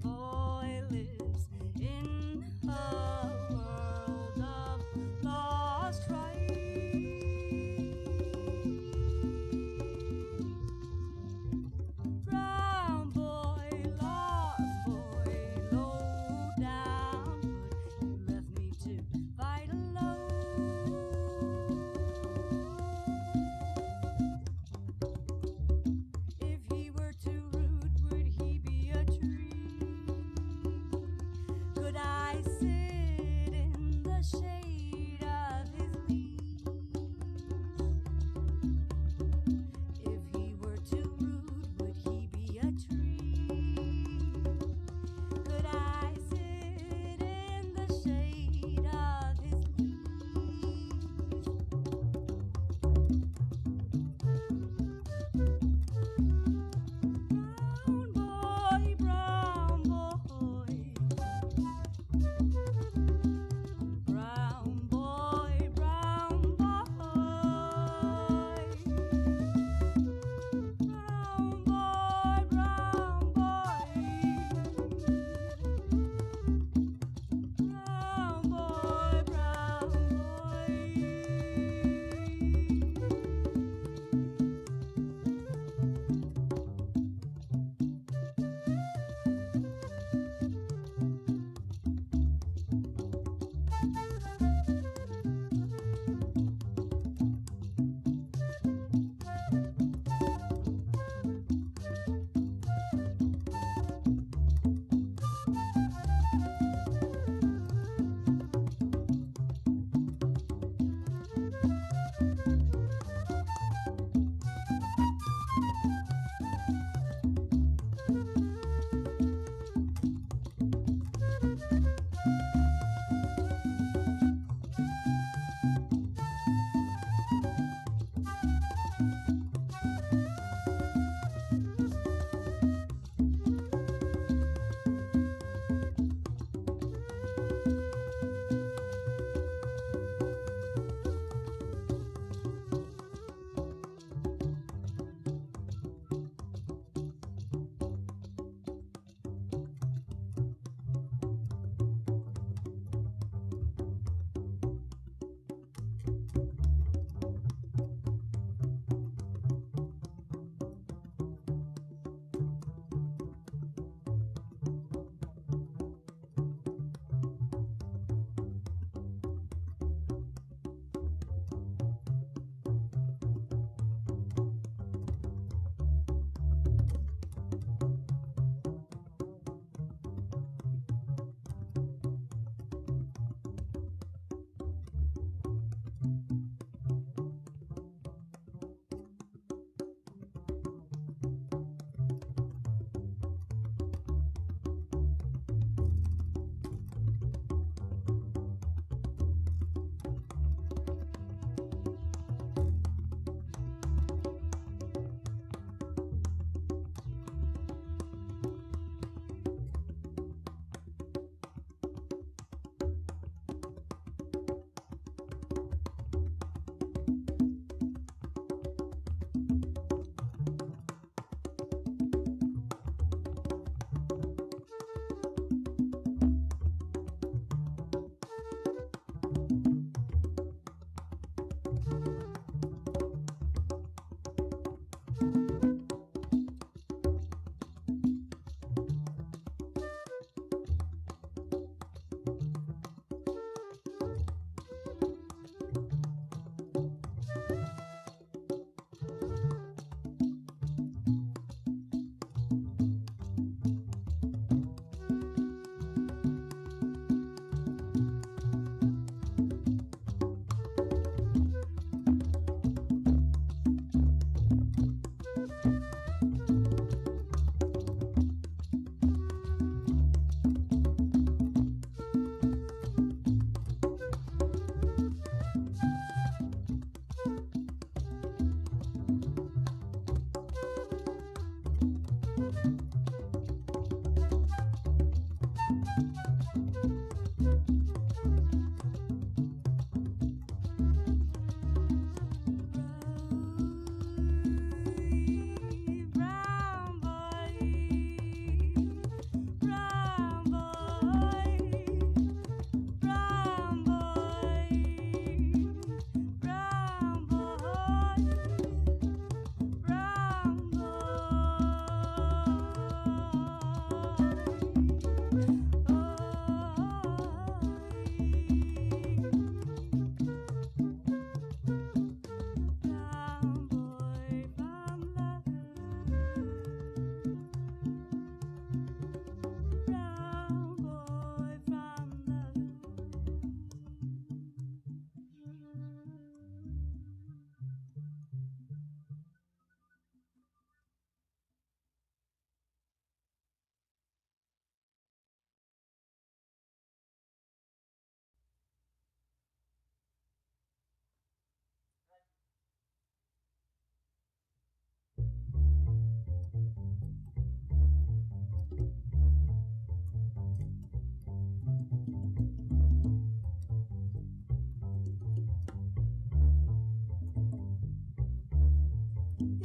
Boy lives in a world of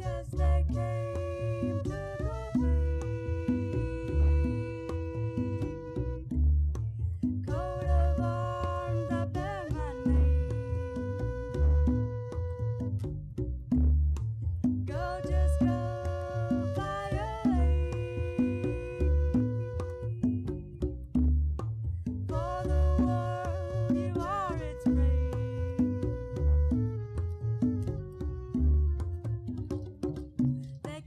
Yes, they came to the free. Coat of arms that bear my name. Go, just go, fly away. For the world, you are its prey. They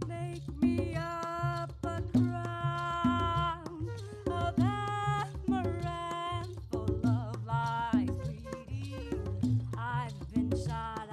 Make me up a crown of amaranth, for love lies greedy. I've been shot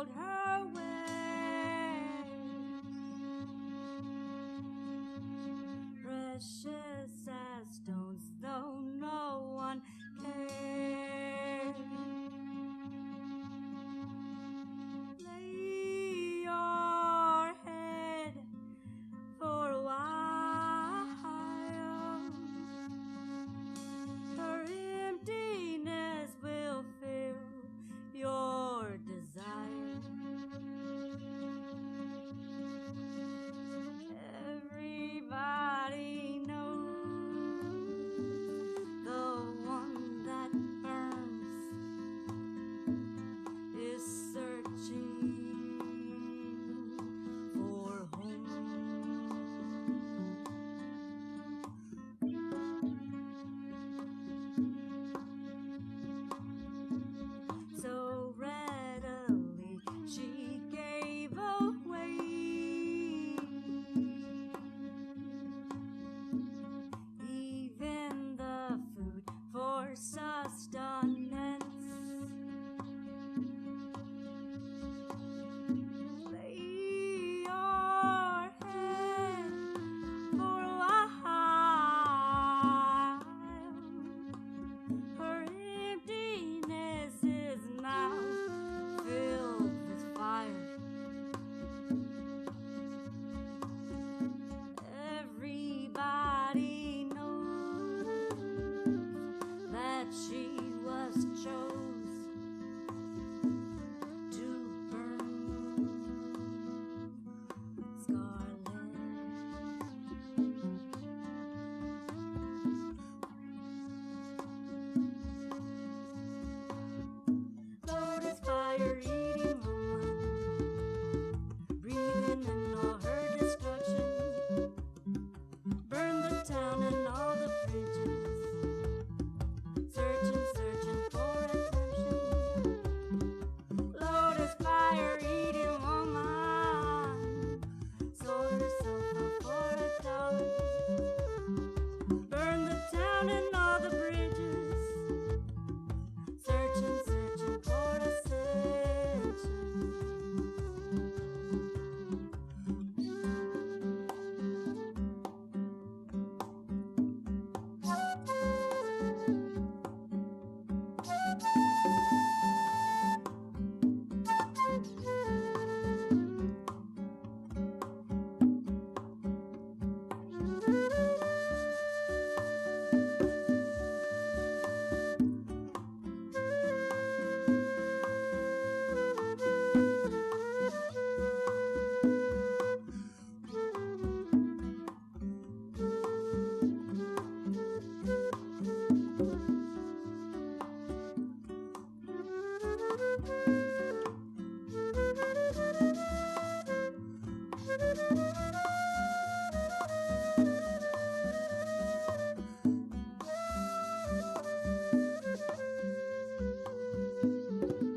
sold her away. Precious as stones, though no one cared. Lay your head for a while. Her emptiness will fill your desire. Everybody knows the one that burns is searching for home. So readily she gave away even the food for sustenance. Lay your head for a while. Her emptiness is now filled with fire. Everybody knows that she was chose to burn scarlet. Lotus fire eating woman, breathing in all her destruction. Burn the town and all the bridges, searching, searching for redemption. Lotus fire eating woman, sold herself out for $1. Burn the town and all the bridges, searching, searching for ascension.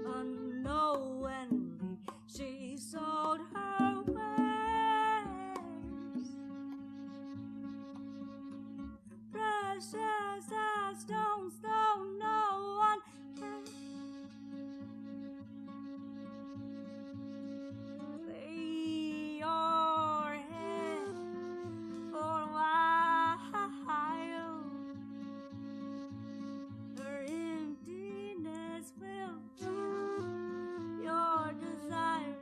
Unknowingly, she sold her ways. Precious as stones, though no one cares. Lay your head for a while. Her emptiness will fill your desire.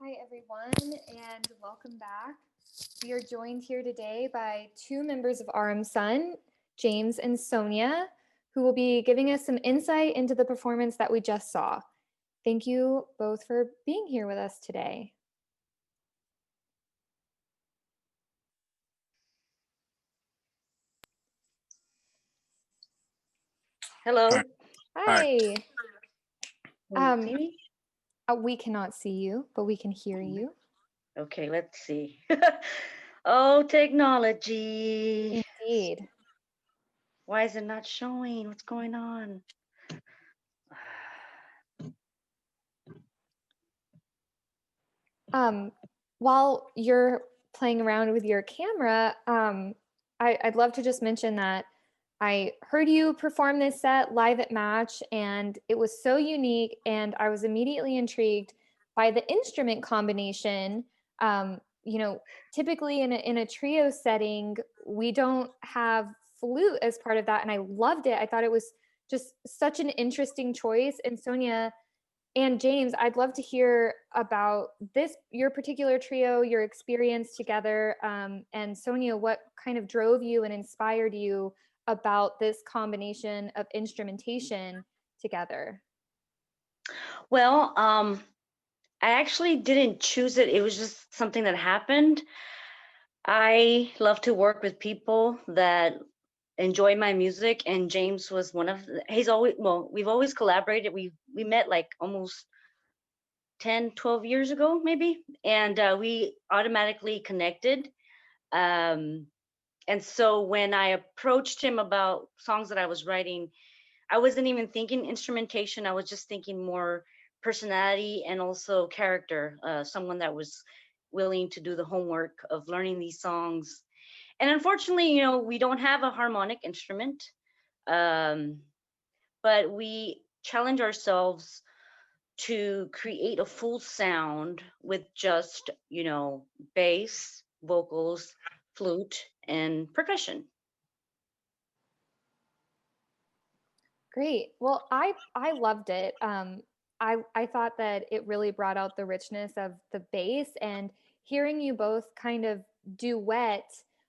Hi, everyone, and welcome back. We are joined here today by two members of Aurum Son, James and Sonia, who will be giving us some insight into the performance that we just saw. Thank you both for being here with us today. Hello. Hi. Hi. Can you Um, see me? we cannot see you, but we can hear you. Okay, let's see. Oh, technology. Indeed. Why is it not showing? What's going on? Um, while you're playing around with your camera, I'd love to just mention that I heard you perform this set live at Match, and it was so unique, and I was immediately intrigued by the instrument combination. Typically in a trio setting, we don't have flute as part of that, and I loved it. I thought it was just such an interesting choice. And Sonia, and James, I'd love to hear about your particular trio, your experience together. And Sonia, what kind of drove you and inspired you about this combination of instrumentation together? Well, I actually didn't choose it. It was just something that happened. I love to work with people that enjoy my music, and James was one of he's always, well, we've always collaborated. We met like almost 10, 12 years ago maybe, and we automatically connected. Um And so when I approached him about songs that I was writing, I wasn't even thinking instrumentation. I was just thinking more personality and also character, someone that was willing to do the homework of learning these songs. And unfortunately, we don't have a harmonic instrument, um, but we challenge ourselves to create a full sound with just, bass, vocals, flute, and percussion. Great. Well, I loved it. I thought that it really brought out the richness of the bass, and hearing you both kind of duet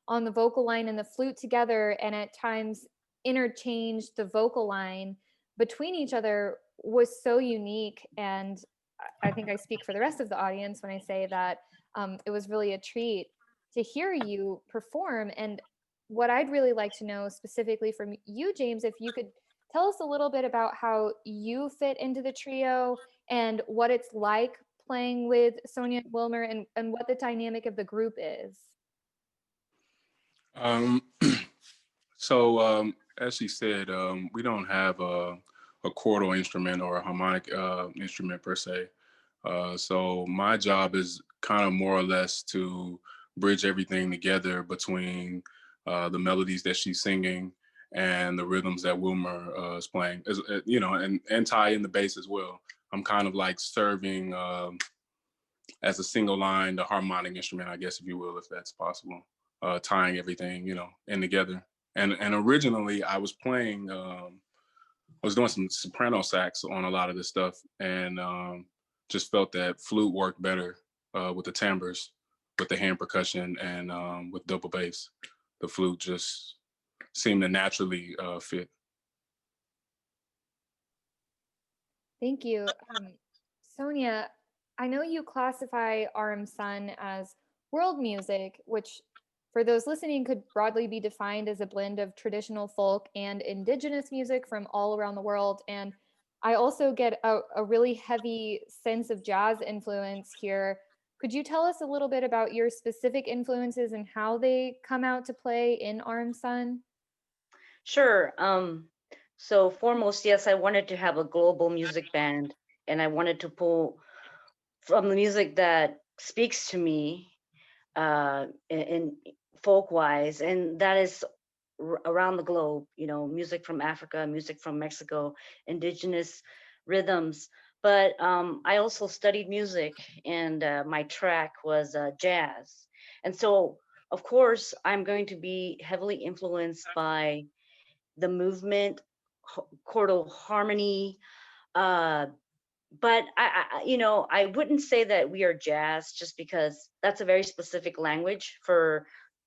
on the vocal line and the flute together, and at times interchange the vocal line between each other was so unique. And I think I speak for the rest of the audience when I say that it was really a treat to hear you perform. And what I'd really like to know specifically from you, James, if you could tell us a little bit about how you fit into the trio and what it's like playing with Sonia and Wilmer, and what the dynamic of the group is. Um, as she said, we don't have a chordal instrument or a harmonic instrument per se. So my job is kind of more or less to bridge everything together between the melodies that she's singing and the rhythms that Wilmer is playing, and tie in the bass as well. I'm kind of like serving as a single line the harmonic instrument, I guess, if you will, if that's possible, tying everything, in together. And originally I was playing, I was doing some soprano sax on a lot of this stuff, and just felt that flute worked better with the timbres, with the hand percussion, and with double bass. The flute just seemed to naturally fit. Thank you. Sonia, I know you classify Aurum Son as world music, which for those listening could broadly be defined as a blend of traditional folk and indigenous music from all around the world. And I also get a really heavy sense of jazz influence here. Could you tell us a little bit about your specific influences and how they come out to play in Aurum Son? Sure. So foremost, yes, I wanted to have a global music band, and I wanted to pull from the music that speaks to me, in folk wise, and that is around the globe. Music from Africa, music from Mexico, indigenous rhythms. But I also studied music, and my track was jazz, and so of course I'm going to be heavily influenced by the movement, chordal harmony, uh, but I wouldn't say that we are jazz, just because that's a very specific language for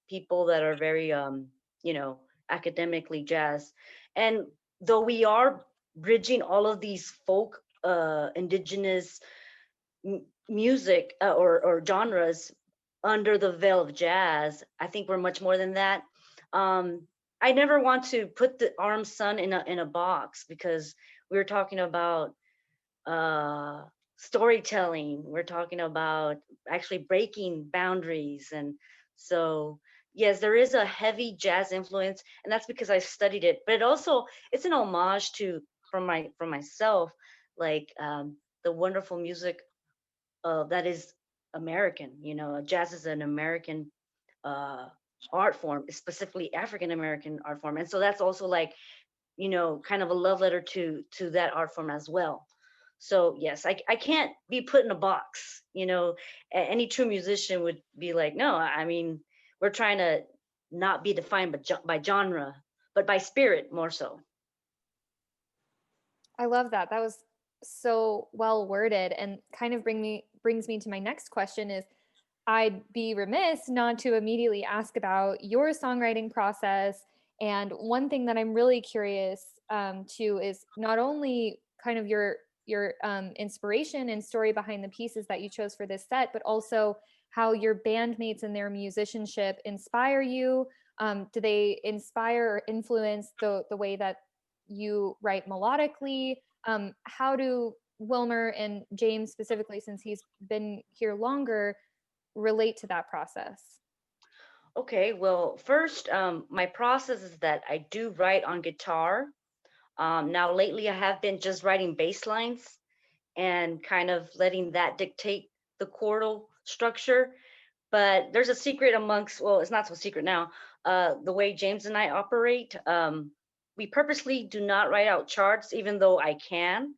people that are very you know academically jazz. And though we are bridging all of these folk indigenous music, or genres under the veil of jazz, I think we're much more than that. um I never want to put the Aurum Son in a box, because we were talking about uh storytelling. We're talking about actually breaking boundaries. And so, yes, there is a heavy jazz influence, and that's because I studied it. But it also, it's an homage to, from myself, like the wonderful music that is American. Jazz is an American uh art form, specifically African American art form. And so that's also like, kind of a love letter to that art form as well. So yes, I can't be put in a box. Any true musician would be like, no, I mean, we're trying to not be defined by genre, but by spirit more so. I love that. That was so well worded, and kind of brings me to my next question is, I'd be remiss not to immediately ask about your songwriting process. And one thing that I'm really curious to is not only kind of your inspiration and story behind the pieces that you chose for this set, but also how your bandmates and their musicianship inspire you. Do they inspire or influence the way that you write melodically? How do Wilmer and James specifically, since he's been here longer, relate to that process? Okay, well, first, my process is that I do write on guitar. Now, lately, I have been just writing bass lines and kind of letting that dictate the chordal structure. But there's a secret amongst, well, it's not so secret now. The way James and I operate, we purposely do not write out charts, even though I can.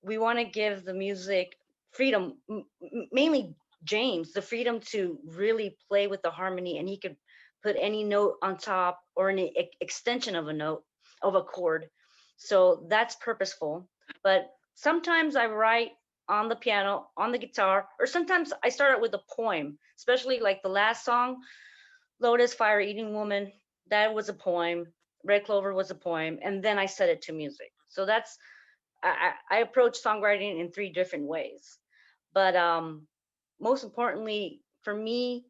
We want to give the music freedom, mainly James, the freedom to really play with the harmony, and he could put any note on top or any extension of a note of a chord. So that's purposeful. But sometimes I write on the piano, on the guitar, or sometimes I start out with a poem, especially like the last song, Lotus, Fire Eating Woman. That was a poem. Red Clover was a poem. And then I set it to music. So that's, I approach songwriting in three different ways. But most importantly, for me,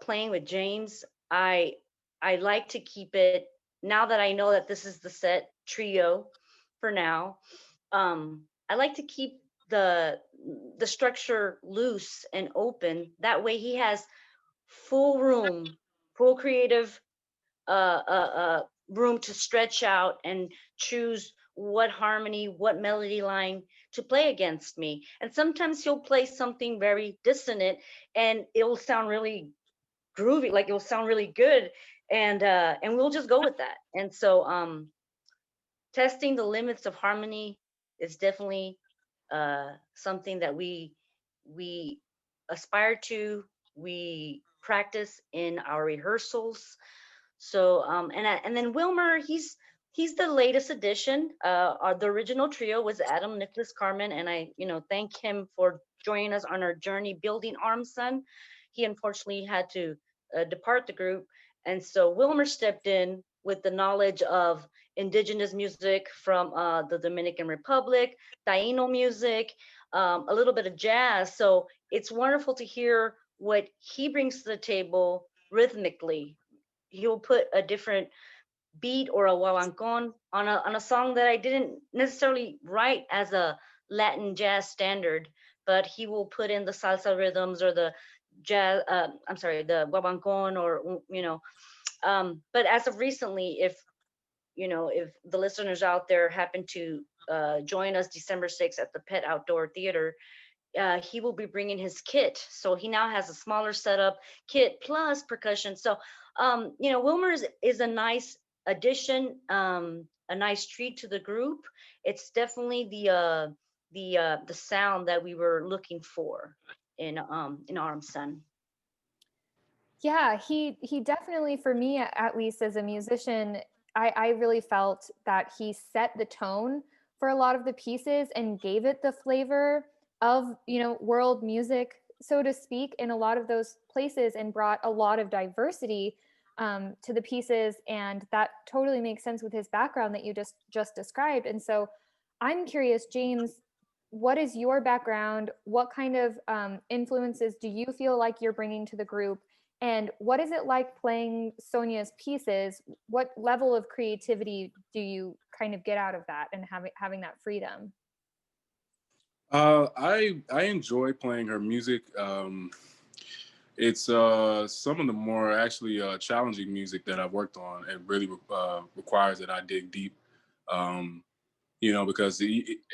playing with James, I like to keep it, now that I know that this is the set trio for now. I like to keep the the structure loose and open. That way, he has full room, full creative room to stretch out and choose what harmony, what melody line to play against me. And sometimes he'll play something very dissonant, and it'll sound really groovy, like it'll sound really good. And we'll just go with that. And so testing the limits of harmony is definitely something that we aspire to, we practice in our rehearsals. So and then Wilmer, he's the latest addition. The original trio was Adam, Nicholas, Carmen, and I, thank him for joining us on our journey building Aurum Son. He unfortunately had to depart the group, and so Wilmer stepped in with the knowledge of indigenous music from the Dominican Republic, Taino music, a little bit of jazz. So it's wonderful to hear what he brings to the table rhythmically. He'll put a different beat or a guaguancon on a song that I didn't necessarily write as a Latin jazz standard, but he will put in the salsa rhythms or the jazz. I'm sorry, the guaguancon, or but as of recently, if the listeners out there happen to join us December 6th at the Pet Outdoor Theater, he will be bringing his kit. So he now has a smaller setup, kit plus percussion. So, Wilmer is a nice addition, a nice treat to the group. It's definitely the sound that we were looking for in Aurum Son. Yeah, he definitely, for me at least as a musician, I really felt that he set the tone for a lot of the pieces and gave it the flavor of, you know, world music, so to speak, in a lot of those places, and brought a lot of diversity to the pieces. And that totally makes sense with his background that you just described. And so I'm curious, James, what is your background? What kind of influences do you feel like you're bringing to the group? And what is it like playing Sonia's pieces? What level of creativity do you kind of get out of that and having that freedom? I enjoy playing her music. It's some of the more actually challenging music that I've worked on. It really requires that I dig deep. You know, because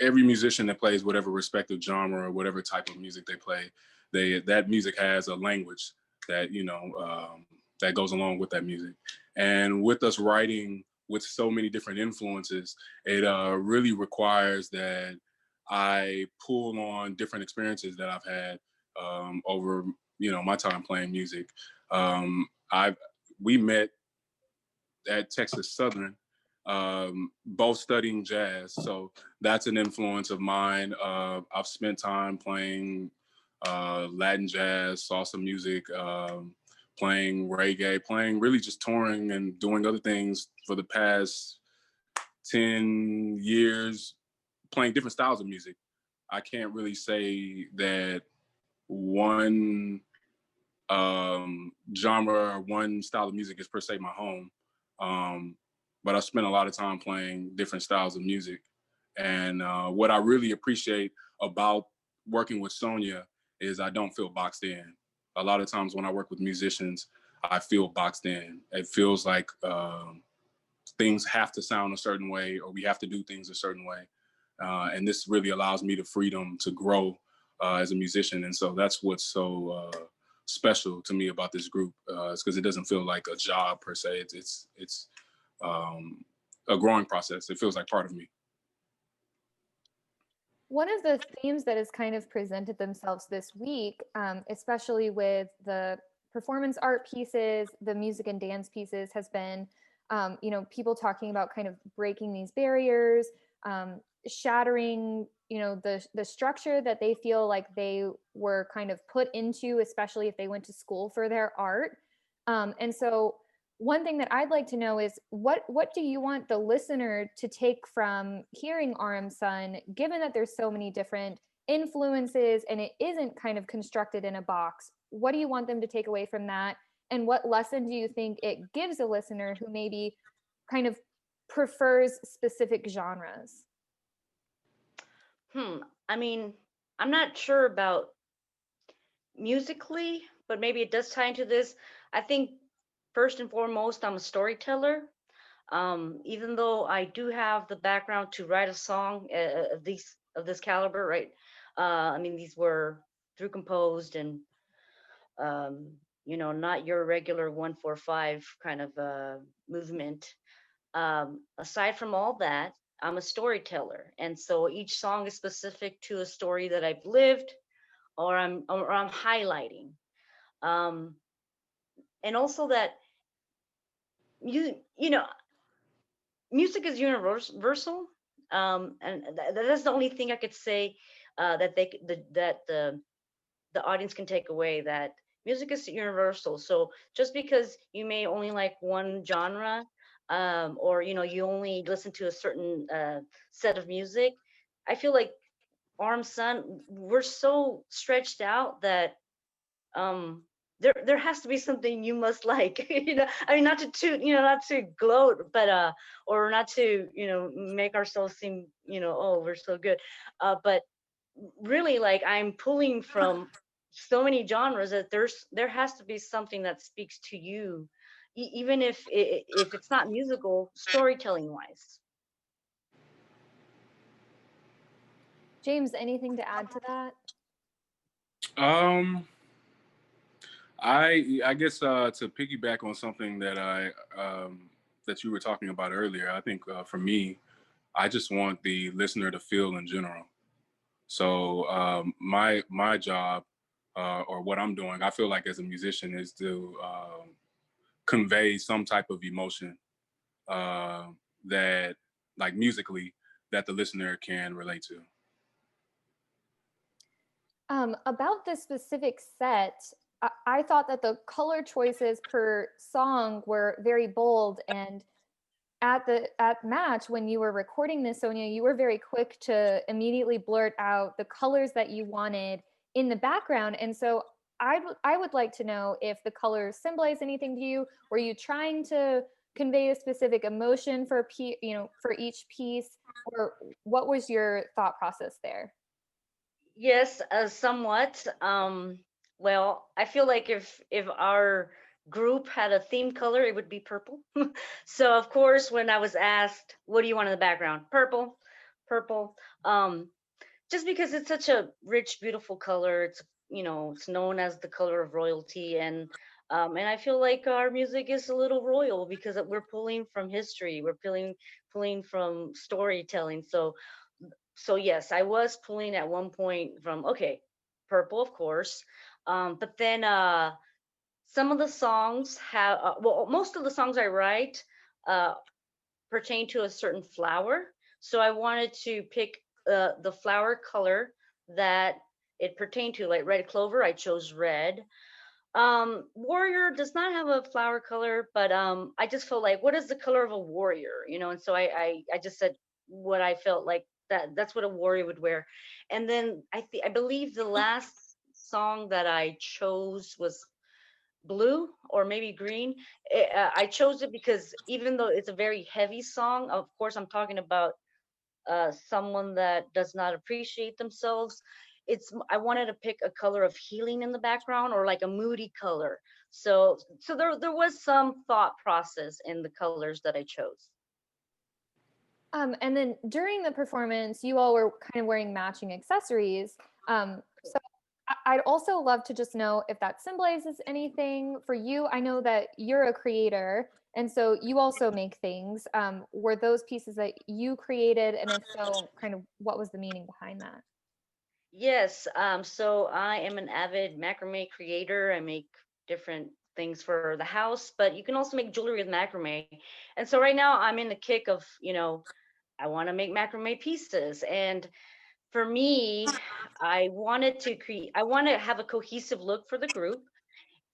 every musician that plays whatever respective genre or whatever type of music they play, that music has a language that, you know, that goes along with that music. And with us writing with so many different influences, it really requires that I pull on different experiences that I've had over, you know, my time playing music. We met at Texas Southern, both studying jazz. So that's an influence of mine. I've spent time playing Latin jazz, salsa music, playing reggae, playing really just touring and doing other things for the past 10 years, playing different styles of music. I can't really say that one genre or one style of music is per se my home. But I spent a lot of time playing different styles of music. And what I really appreciate about working with Sonia is I don't feel boxed in. A lot of times when I work with musicians, I feel boxed in. It feels like things have to sound a certain way, or we have to do things a certain way. And this really allows me the freedom to grow as a musician. And so that's what's so special to me about this group. It's because it doesn't feel like a job per se. It's a growing process. It feels like part of me. One of the themes that has kind of presented themselves this week, especially with the performance art pieces, the music and dance pieces, has been, you know, people talking about kind of breaking these barriers, shattering, you know, the structure that they feel like they were kind of put into, especially if they went to school for their art. And so one thing that I'd like to know is what do you want the listener to take from hearing Aurum Son, given that there's so many different influences and it isn't kind of constructed in a box? What do you want them to take away from that? And what lesson do you think it gives a listener who maybe kind of prefers specific genres? I mean, I'm not sure about musically, but maybe it does tie into this. I think first and foremost, I'm a storyteller. Even though I do have the background to write a song of this caliber, right? I mean, these were through composed and you know, not your regular 1-4-5 kind of movement. Aside from all that, I'm a storyteller, and so each song is specific to a story that I've lived, or I'm highlighting. Um, and also that you know, music is universal, and that's the only thing I could say that that the audience can take away, that music is universal. So just because you may only like one genre, or you know, you only listen to a certain set of music, I feel like Aurum Son, we're so stretched out that there has to be something you must like. You know, I mean, not to toot, you know, not to gloat, but or not to, you know, make ourselves seem, you know, oh, we're so good, but really, like, I'm pulling from so many genres that there has to be something that speaks to you, even if it's not musical, storytelling wise. James, anything to add to that? Um, I guess to piggyback on something that that you were talking about earlier, I think for me, I just want the listener to feel in general. So my job or what I'm doing, I feel like as a musician, is to convey some type of emotion uh, that, like musically, that the listener can relate to. About this specific set, I thought that the color choices per song were very bold, and at match when you were recording this, Sonia, you were very quick to immediately blurt out the colors that you wanted in the background. And so I would like to know if the colors symbolize anything to you. Were you trying to convey a specific emotion for for each piece, or what was your thought process there? Yes, somewhat. Well, I feel like if our group had a theme color, it would be purple. So of course, when I was asked, "What do you want in the background?" Purple, purple. Just because it's such a rich, beautiful color. It's it's known as the color of royalty, and I feel like our music is a little royal because we're pulling from history. We're pulling from storytelling. So yes, I was pulling at one point from, okay, purple, of course, but then some of the songs have well, most of the songs I write uh, pertain to a certain flower. So I wanted to pick the flower color that it pertained to, like red clover. I chose red. Warrior does not have a flower color, but I just felt like, what is the color of a warrior, and so I just said what I felt like, that's what a warrior would wear. And then I believe the last song that I chose was blue or maybe green. I chose it because even though it's a very heavy song, of course I'm talking about someone that does not appreciate themselves. I wanted to pick a color of healing in the background, or like a moody color. So there was some thought process in the colors that I chose. And then during the performance, you all were kind of wearing matching accessories. So I'd also love to just know if that symbolizes anything for you. I know that you're a creator, and so you also make things. Were those pieces that you created? And if so, kind of what was the meaning behind that? Yes, so I am an avid macrame creator. I make different things for the house, but you can also make jewelry with macrame. And so right now I'm in the kick of, I want to make macrame pieces. And for me, I want to have a cohesive look for the group.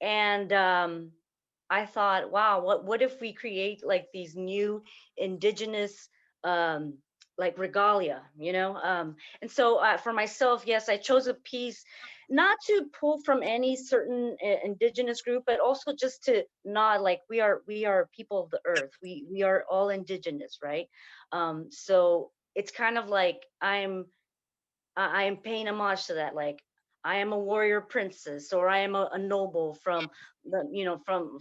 And I thought, wow, what if we create like these new indigenous um like regalia, and so for myself, yes, I chose a piece not to pull from any certain indigenous group, but also just to nod, like we are people of the earth, we are all indigenous, right? So it's kind of like I am paying homage to that. Like, I am a warrior princess, or I am a noble from the,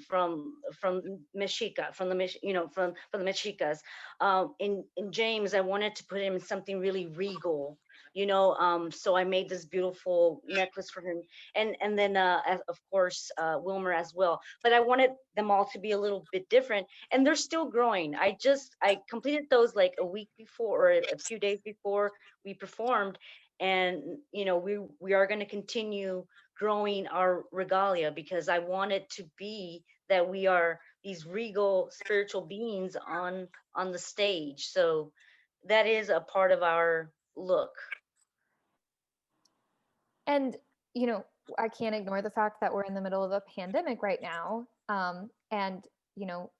from Mexica, from the from the Mexicas. In James, I wanted to put him in something really regal. So I made this beautiful necklace for him, and then of course Wilmer as well. But I wanted them all to be a little bit different, and they're still growing. I completed those like a week before, or a few days before we performed, and we are going to continue growing our regalia, because I want it to be that we are these regal spiritual beings on the stage. So that is a part of our look. And, you know, I can't ignore the fact that we're in the middle of a pandemic right now. And,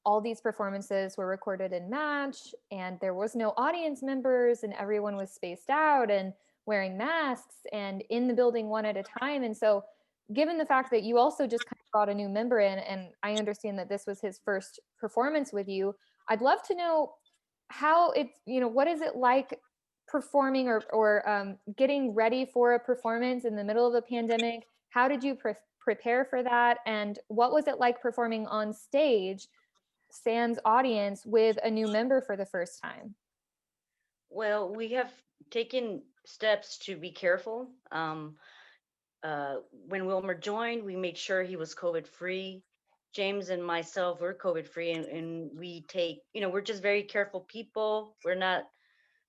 all these performances were recorded in match, and there was no audience members, and everyone was spaced out and wearing masks and in the building one at a time. And so, given the fact that you also just kind of brought a new member in, and I understand that this was his first performance with you, I'd love to know how it's, what is it like performing or getting ready for a performance in the middle of a pandemic? How did you prepare for that? And what was it like performing on stage, sans audience, with a new member for the first time? Well, we have taken steps to be careful. When Wilmer joined, we made sure he was COVID free. James and myself were COVID free, and we take, we're just very careful people. We're not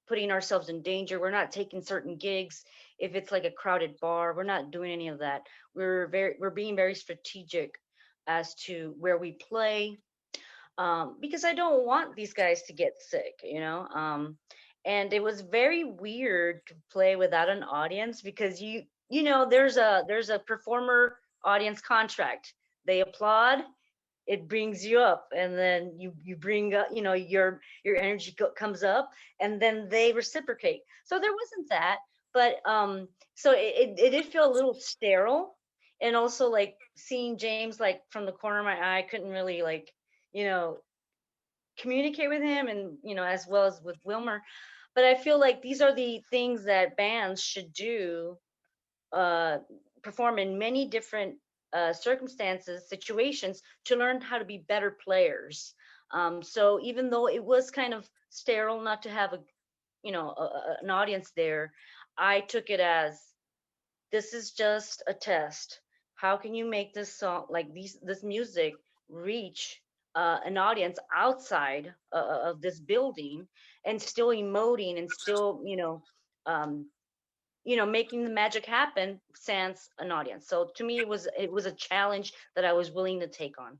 putting ourselves in danger. We're not taking certain gigs. If it's like a crowded bar, we're not doing any of that. We're being very strategic as to where we play, because I don't want these guys to get sick, and it was very weird to play without an audience because there's a performer audience contract. They applaud, it brings you up, and then you bring up, your energy comes up, and then they reciprocate. So there wasn't that, but so it did feel a little sterile. And also, like, seeing James, like, from the corner of my eye, I couldn't really, like, you know communicate with him, and as well as with Wilmer. But I feel like these are the things that bands should do, uh, perform in many different circumstances, situations, to learn how to be better players. So even though it was kind of sterile not to have an audience there, I took it as, this is just a test. How can you make this song, like this music, reach an audience outside of this building, and still emoting, and still um, making the magic happen sans an audience. So to me, it was a challenge that I was willing to take on.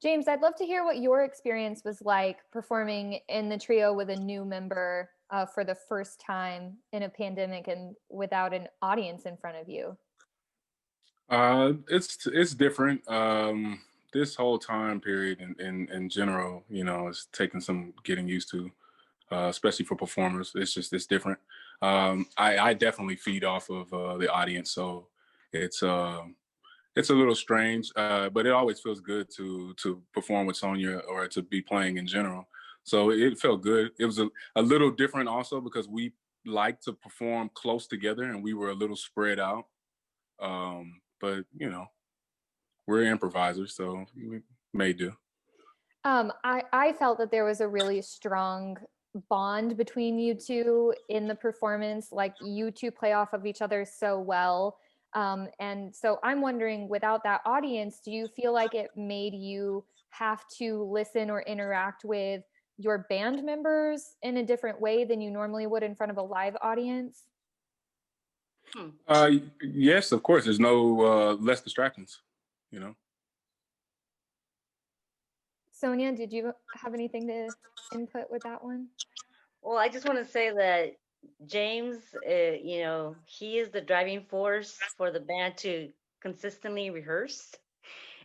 James, I'd love to hear what your experience was like performing in the trio with a new member for the first time in a pandemic and without an audience in front of you. It's different. This whole time period in general, it's taking some getting used to, especially for performers. It's different. I definitely feed off of the audience, so it's it's a little strange, but it always feels good to perform with Sonia, or to be playing in general. So it felt good. It was a little different also because we like to perform close together, and we were a little spread out. But we're improvisers, so we may do. I felt that there was a really strong bond between you two in the performance. Like, you two play off of each other so well. And so I'm wondering, without that audience, do you feel like it made you have to listen or interact with your band members in a different way than you normally would in front of a live audience? Yes, of course. There's no less distractions, you know. Sonia, did you have anything to input with that one? Well, I just want to say that James, he is the driving force for the band to consistently rehearse.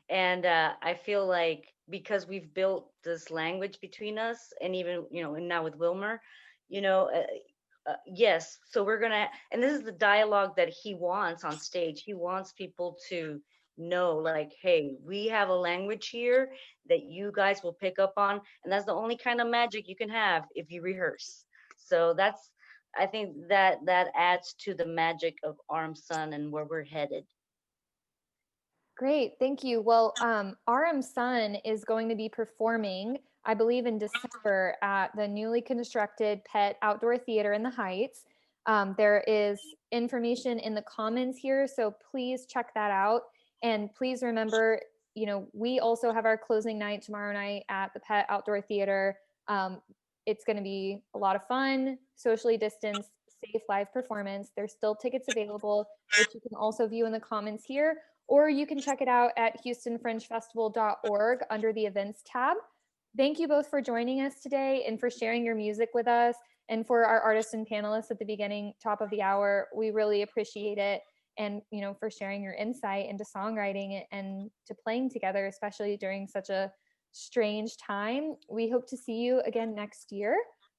And I feel like, because we've built this language between us, and even, and now with Wilmer, you know, uh, yes. So we're gonna, and this is the dialogue that he wants on stage. He wants people to know, like, hey, we have a language here that you guys will pick up on, and that's the only kind of magic you can have if you rehearse. So I think that adds to the magic of Aurum Son and where we're headed. Great, thank you. Well, Aurum Son is going to be performing, I believe, in December at the newly constructed Pet Outdoor Theater in the Heights. There is information in the comments here, so please check that out. And please remember, we also have our closing night tomorrow night at the Pet Outdoor Theater. It's going to be a lot of fun, socially distanced, safe live performance. There's still tickets available, which you can also view in the comments here, or you can check it out at houstonfringefestival.org under the events tab. Thank you both for joining us today and for sharing your music with us, and for our artists and panelists at the beginning, top of the hour. We really appreciate it. And, for sharing your insight into songwriting and to playing together, especially during such a strange time. We hope to see you again next year,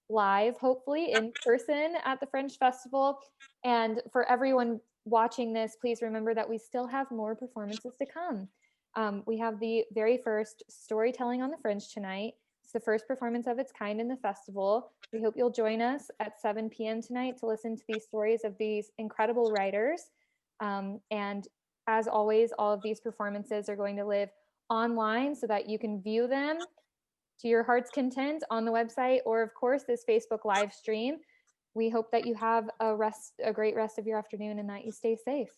live, hopefully in person at the Fringe Festival. And for everyone watching this, please remember that we still have more performances to come. We have the very first Storytelling on the Fringe tonight. It's the first performance of its kind in the festival. We hope you'll join us at 7 p.m. tonight to listen to these stories of these incredible writers. And as always, all of these performances are going to live online so that you can view them to your heart's content on the website, or of course this Facebook live stream. We hope that you have a great rest of your afternoon and that you stay safe.